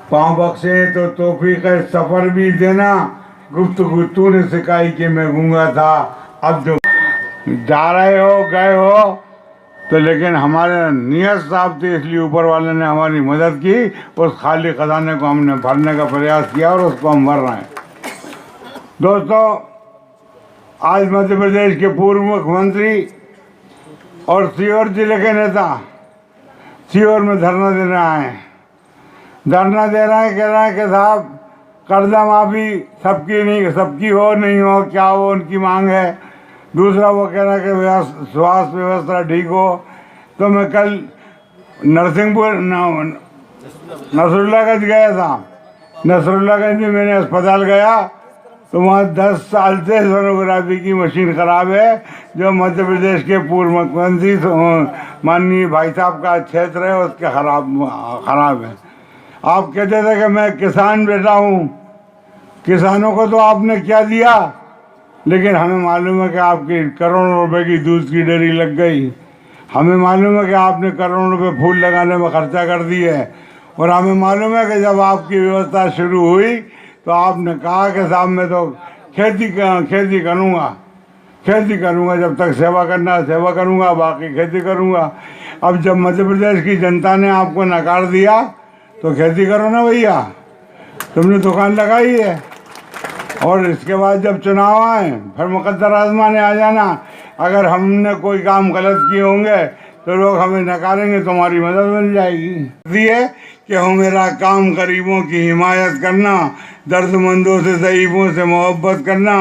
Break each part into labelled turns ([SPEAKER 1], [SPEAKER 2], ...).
[SPEAKER 1] पाँव बख्शे तो तौफीक सफ़र भी देना, गुफ्तगू तूने सिखाई कि मैं गूंगा था। अब जो जा रहे हो गए हो तो, लेकिन हमारे नियत साहब थे, इसलिए ऊपर वाले ने हमारी मदद की। उस खाली खजाने को हमने भरने का प्रयास किया और उसको हम भर रहे हैं। दोस्तों, आज मध्य प्रदेश के पूर्व मुख्यमंत्री और सीहोर जिले के नेता सीहोर में धरना देने आए हैं। धरना दे रहे हैं, कह रहे हैं कि साहब कर्जा माफ़ी सबकी नहीं, सबकी हो नहीं हो, क्या हो उनकी मांग है। दूसरा वो कह रहा है कि स्वास्थ्य व्यवस्था ठीक हो। तो मैं कल नरसिंहपुर नसरुल्लागंज गया था। नसरुल्लागंज में मैंने अस्पताल गया तो वहाँ 10 साल से सोनोग्राफी की मशीन ख़राब है, जो मध्य प्रदेश के पूर्व मुख्यमंत्री माननीय भाई साहब का क्षेत्र है, उसके खराब है। आप कहते थे कि मैं किसान बेटा हूँ, किसानों को तो आपने क्या दिया, लेकिन हमें मालूम है कि आपकी करोड़ों रुपए की दूध की डेयरी लग गई। हमें मालूम है कि आपने करोड़ों रुपए फूल लगाने में खर्चा कर दिए है। और हमें मालूम है कि जब आपकी व्यवस्था शुरू हुई तो आपने कहा कि साहब मैं तो खेती करूँगा, जब तक सेवा करना सेवा करूँगा, बाकी खेती करूँगा। अब जब मध्य प्रदेश की जनता ने आपको नकार दिया तो खेती करो ना भैया, तुमने दुकान लगाई है। और इसके बाद जब चुनाव आए फिर मुकद्दर आजमाने आ जाना। अगर हमने कोई काम गलत किए होंगे तो लोग हमें नकारेंगे, तुम्हारी मदद मिल जाएगी। ये कि हो मेरा काम गरीबों की हिमायत करना, दर्दमंदों से ज़ईफ़ों से मोहब्बत करना,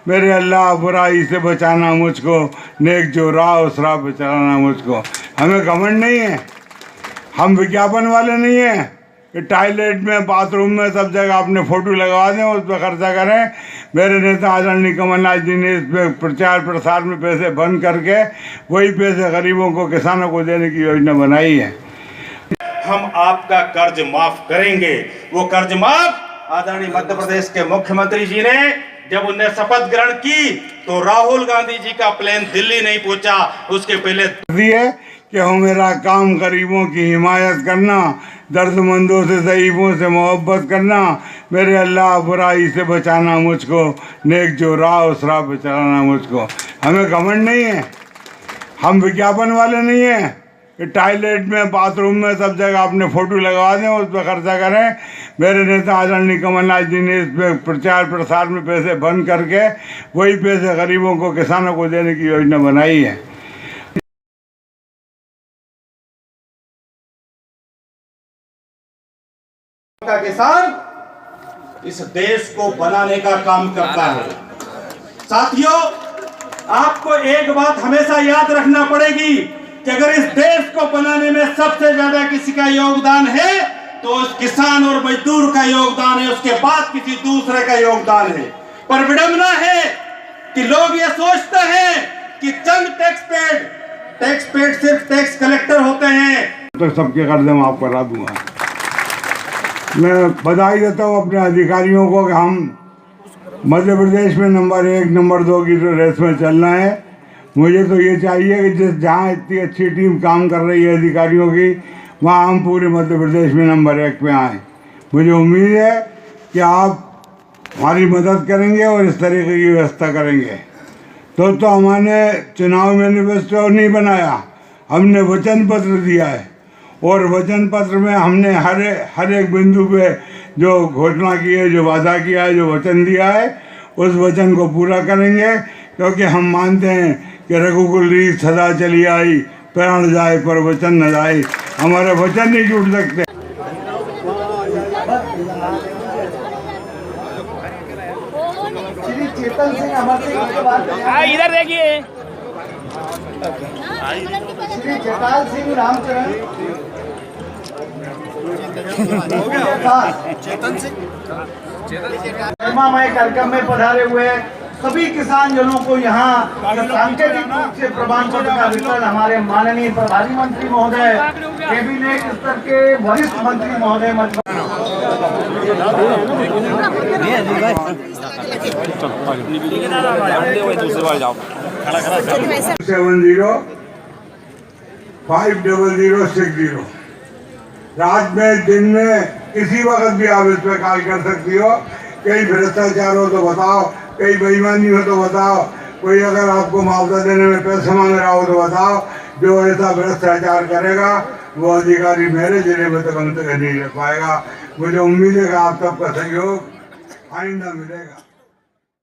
[SPEAKER 1] मेरे अल्लाह बुराई से बचाना मुझको, नेक जो राह उस राह पे चलाना मुझको। हमें घमंड नहीं है, हम विज्ञापन वाले नहीं हैं कि टॉयलेट में बाथरूम में सब जगह अपने फ़ोटो लगवा दें, उस पर खर्चा करें। मेरे नेता आदरणीय कमलनाथ जी ने इस पर प्रचार प्रसार में पैसे बंद करके वही पैसे गरीबों को, किसानों को देने की योजना बनाई है।
[SPEAKER 2] हम आपका कर्ज माफ करेंगे। वो कर्ज माफ आदरणीय मध्य प्रदेश के मुख्यमंत्री जी ने जब उन्हें शपथ ग्रहण की तो राहुल गांधी जी का प्लेन दिल्ली नहीं पहुंचा, उसके पहले
[SPEAKER 1] दिए कि हो मेरा काम गरीबों की हिमायत करना, दर्दमंदों से ज़ईफ़ों से मोहब्बत करना, मेरे अल्लाह बुराई से बचाना मुझको, नेक जो राह उस राह पे चलाना मुझको। हमें घमंड नहीं है, हम विज्ञापन वाले नहीं हैं कि टॉयलेट में बाथरूम में सब जगह अपने फ़ोटो लगवा दें, उस पर खर्चा करें। मेरे नेता आदरणीय कमलनाथ जी ने इस पर प्रचार प्रसार में पैसे बंद करके वही पैसे गरीबों को, किसानों को देने की योजना बनाई है।
[SPEAKER 2] का किसान इस देश को बनाने का काम करता है। साथियों, आपको एक बात हमेशा याद रखना पड़ेगी कि अगर इस देश को बनाने में सबसे ज्यादा किसी का योगदान है तो उस किसान और मजदूर का योगदान है, उसके बाद किसी दूसरे का योगदान है। पर विडंबना है कि लोग ये सोचते हैं कि चंद टैक्स पेड सिर्फ टैक्स कलेक्टर होते हैं
[SPEAKER 1] तो सबके कर्ज माफ करा दूंगा। मैं बधाई देता हूँ अपने अधिकारियों को कि हम मध्य प्रदेश में नंबर 1 नंबर 2 की रेस में चलना है। मुझे तो ये चाहिए कि जहाँ इतनी अच्छी टीम काम कर रही है अधिकारियों की, वहाँ हम पूरे मध्य प्रदेश में नंबर 1 पे आएँ। मुझे उम्मीद है कि आप हमारी मदद करेंगे और इस तरीके की व्यवस्था करेंगे। तो हमने चुनाव मैनिफेस्टो नहीं बनाया, हमने वचन पत्र दिया है और वचन पत्र में हमने हर एक बिंदु पे जो घोषणा की है, जो वादा किया है, जो वचन दिया है, उस वचन को पूरा करेंगे। क्योंकि हम मानते हैं कि रघुकुल रीत सदा चली आई, प्राण जाए पर वचन न जाए। हमारे वचन नहीं टूट सकते।
[SPEAKER 3] चेतन सिंह अमर सिंह के बाद
[SPEAKER 4] इधर देखिए,
[SPEAKER 3] श्री जटाल सिंह रामचरण, चेतन सिंह महिमामय कार्यक्रम में पधारे हुए सभी किसान जनों को यहाँ सांकेतिक रूप से प्रमाण पत्र का वितरण हमारे माननीय प्रभारी मंत्री महोदय, कैबिनेट स्तर के वरिष्ठ मंत्री महोदय
[SPEAKER 1] 705060 रात में दिन में किसी वक्त भी आप इस पर कॉल कर सकती हो। कहीं भ्रष्टाचार हो तो बताओ, कहीं बेईमानी हो तो बताओ, कोई अगर आपको मुआवजा देने में पैसे मांग रहा हो तो बताओ। जो ऐसा भ्रष्टाचार करेगा वो अधिकारी मेरे जिले में तो कम तक नहीं रह पाएगा। मुझे उम्मीद है कि आप सबका सहयोग आइंदा मिलेगा।